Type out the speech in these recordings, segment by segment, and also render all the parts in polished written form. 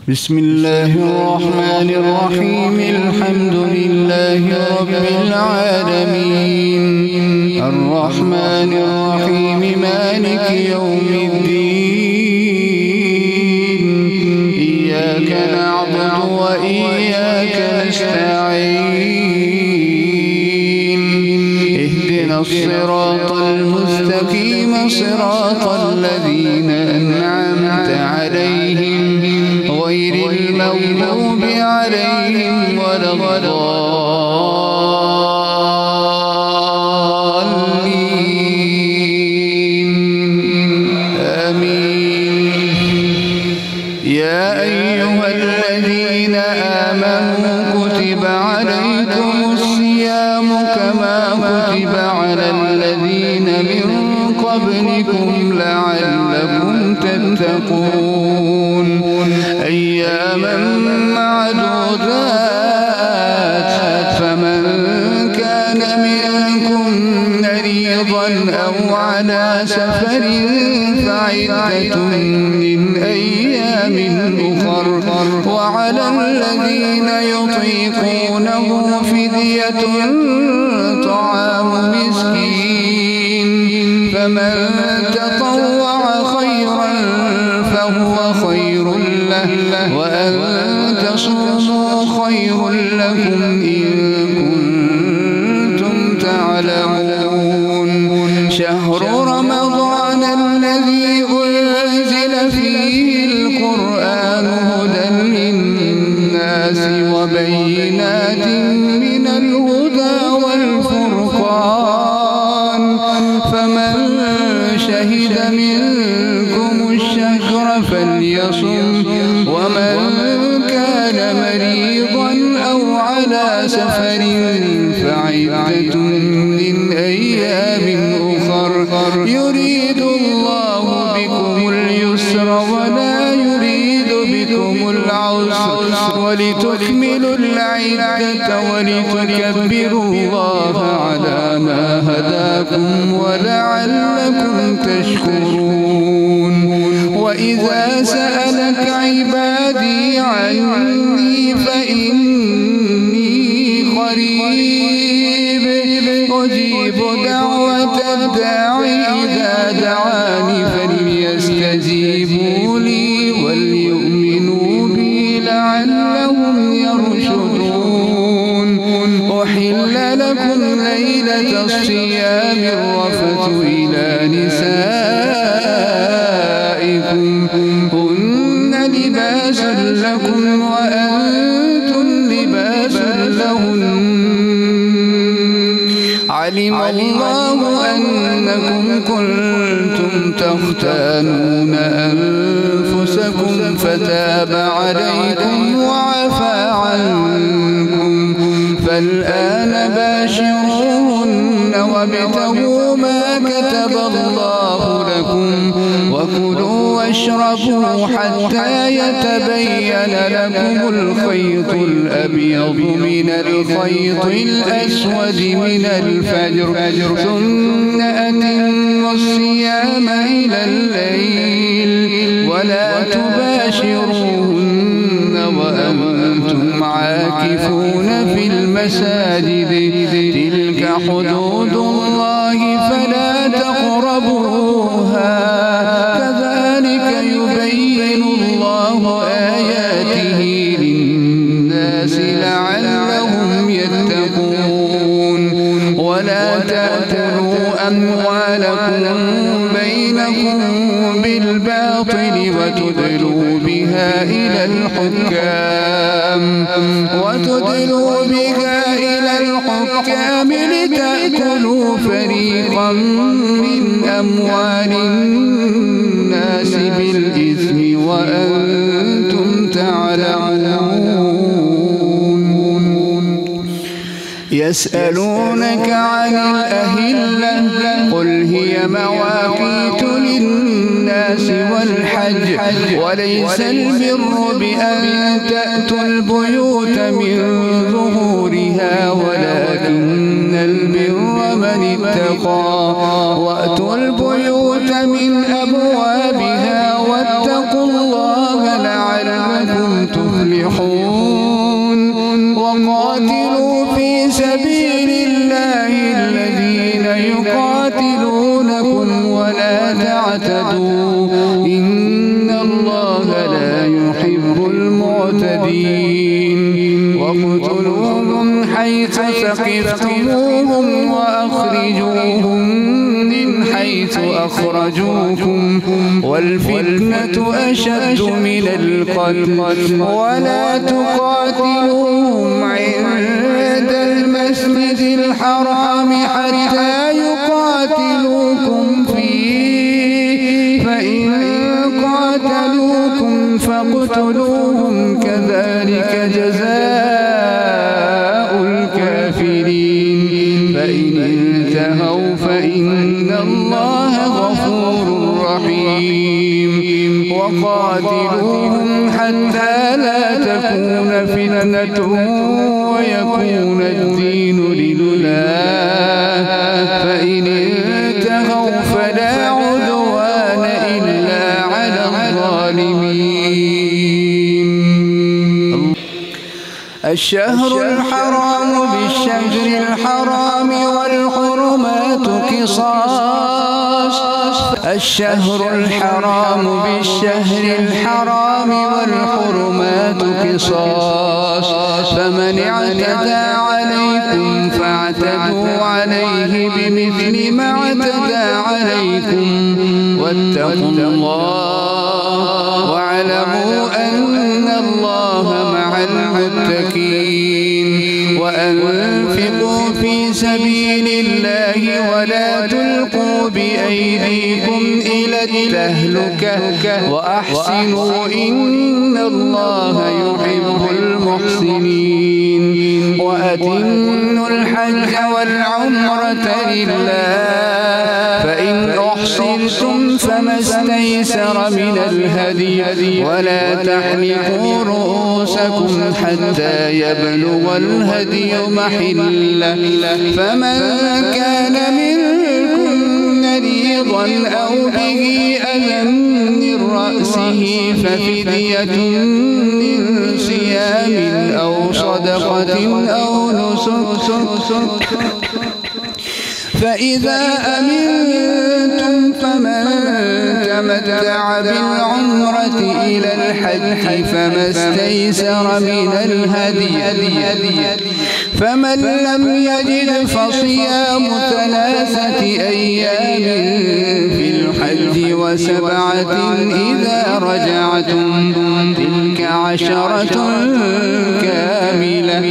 بسم الله الرحمن الرحيم الحمد لله رب العالمين الرحمن الرحيم مالك يوم الدين إياك نعبد وإياك نستعين اهدنا الصراط المستقيم صراط الذين أنعمت عليهم غير المغضوب عليهم ولا الضالين آمين. يا أيها الذين آمنوا كتب عليكم الصيام كما كتب على الذين من قبلكم لعلكم تتقون أياما معدودات فمن كان منكم مريضا أو على سفر فعدة من أيام أخر وعلى الذين يطيقونه فدية طعام مسكين فمن تطوع خيرا فهو خير له وأن تصوموا خير لكم إن كنتم تعلمون. شهر رمضان الذي أنزل فيه القرآن هدى للناس وبينات من الهدى والفرقان فمن شهد منكم الشهر فليصم ومن كان مريضا أو على سفر فعدة من أيام أخر يريد الله بكم اليسر ولا يريد بكم العسر ولتكملوا العدة ولتكبروا الله على ما هداكم ولعلكم تشكرون. وإذا سألك عبادي عني فإني قريب أجيب دعوة الداعي إذا دعاني فليستجيبوا لي وليؤمنوا بي لعلهم يرشدون. أحل لكم ليلة الصيام الرفث إلى نسائكم هن لباس لكم وأنتم لباس لهن علم الله أنكم كنتم تختانون أنفسكم فتاب عليكم وعفى عنكم فالآن باشروهن وابتغوا ما كتب الله لكم وكلوا واشربوا حتى يتبين لكم الخيط الأبيض من الخيط الأسود من الفجر ثم أتموا الصيام إلى الليل ولا تباشروهن وأنتم عاكفون في المساجد تلك حدود الله فلا تقربوها كذلك يبين الله آياته للناس لعلهم يتقون. ولا تأكلوا أموالكم بينكم بالباطل وتدلوا بها إلى الحكام لتأكلوا فريقا من أموال الناس بالإثم وأنتم تعلمون. يسألونك عن الأهلة قل هي مواقيت للناس والحج وليس البر بأن تأتوا البيوت من ظهورها ولكن البر من اتقى وأتوا البيوت من أبوابها واتقوا الله لعلكم واقتلوهم حيث ثقفتموهم وأخرجوهم من حيث أخرجوكم والفتنة أشد من القتل ولا تقاتلوهم عند المسجد الحرام حتى يقاتلوكم فيه فإن قاتلوكم فاقتلوهم كذلك جزاء الكافرين فإن انتهوا فإن الله غفور رحيم وقاتلوهم حتى لا تكون فتنة ويكون الدين لله فإن انتهوا فلا عدوان إلا على الظالمين. الشهر الحرام بالشهر الحرام والحرمات قصاص الشهر الحرام بالشهر الحرام والحرمات قصاص فمن اعتدى عليكم فاعتدوا عليه بمثل ما اعتدى عليكم واتقوا الله واعلموا أن الله مع المتقين وأنفقوا في سبيل الله ولا تلقوا بأيديكم إلى التهلكة وأحسنوا إن الله يحب المحسنين وأتموا الحج والعمرة لله فإن أحصرتم فما استيسر من الهدي ولا تحلقوا رؤوسكم حتى يبلغ الهدي محله فمن كان منكم مريضا أو به أذى من رأسه ففدية من صيام أو صدقة أو نسك فإذا أمنتم فمن تمتع بالعمرة إلى الحج فما استيسر من الهدي فمن لم يجد فصيام 3 أيام في الحج و7 إذا رجعتم تلك 10 كاملة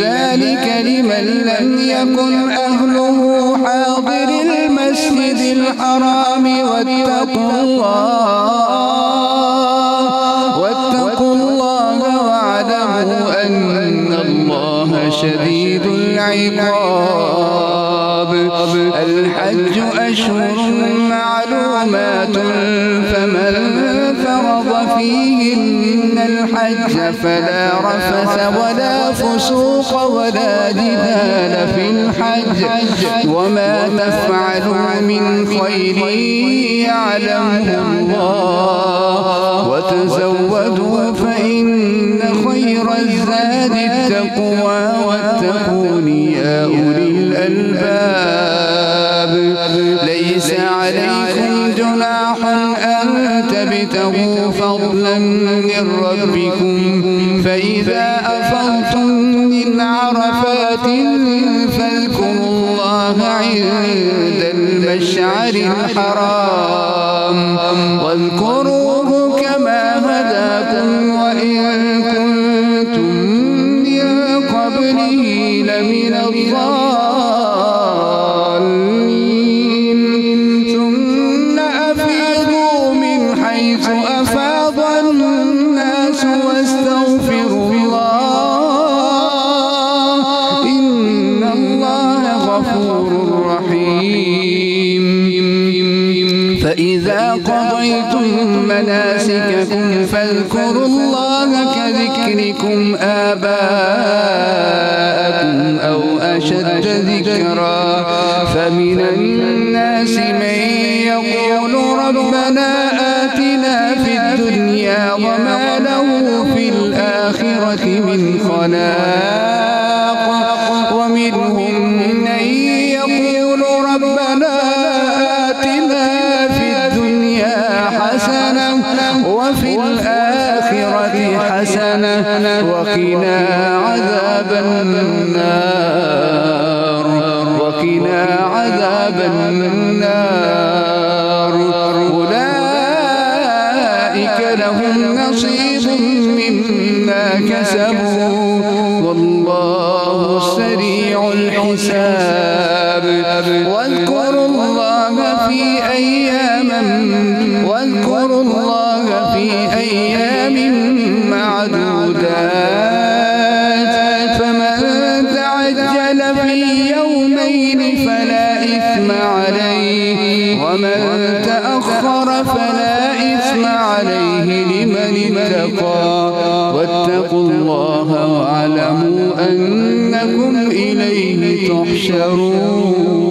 ذلك لمن لم يكن أهله حاضر المسجد الحرام واتقوا الله واعلموا أن الله شديد العقاب. الحج أشهر معلومات فمن فرض فيهن الحج فلا رفث ولا فسوق ولا جدال في الحج وما تفعلوا من خير يعلمه الله وتزودوا فإن خير الزاد التقوى واتقون يا أولي الألباب. ليس عليكم جناح أن تبتغوا فضلا من ربكم فإذا أفضتم من عرفات فاذكروا الله عند المشعر الحرام واذكروه كما هداكم وإن كنتم من قبله لمن الضالين. ثم أفيضوا من حيث أفاض الناس واستغفروا الله إن الله غفور رحيم. فإذا قضيتم مناسككم فاذكروا الله كذكركم آباءكم أو أشد ذكرا فمن الناس من يقول ربنا آتنا في الدنيا وما له في الآخرة من خلاق ومنهم من يقول ربنا آتنا في الدنيا حسنة وفي الآخرة حسنة وقنا عذاب النار وقنا عذاب النار أولئك لهم نصيب مما كسبوا والله سريع الحساب واذكروا الله في أيام معدودات فمن تعجل في يومين فلا إثم عليه ومن تأخر فلا إثم عليه لمن اتقى واتقوا الله واعلموا أنكم إليه تحشرون.